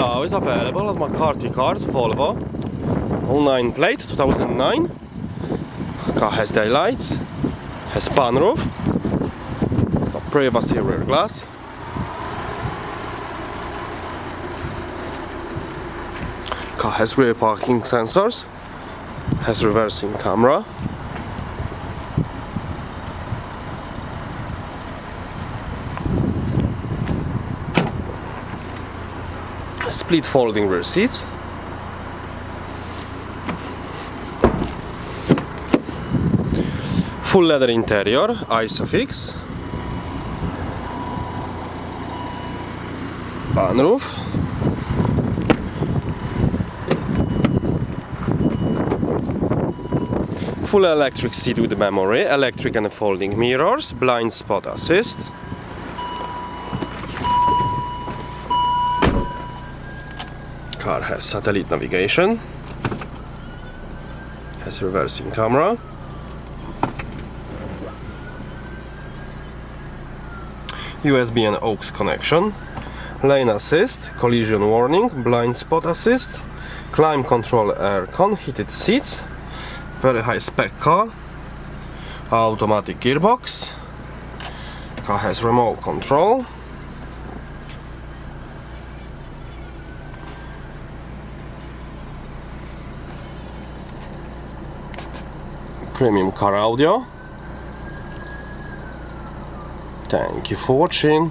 now is available at McCarthy Cars, Volvo, 09 plate, 2009. Car has daylights, has sunroof, it's got privacy rear glass. Car has rear parking sensors, has reversing camera. Split folding rear seats. Full leather interior, ISOFIX. Sunroof. Full electric seat with memory, electric and folding mirrors, blind spot assist. Car has satellite navigation, has reversing camera, USB and aux connection, lane assist, collision warning, blind spot assist, climate control aircon, heated seats, very high spec car, automatic gearbox, car has remote control. Premium car audio. Thank you for watching.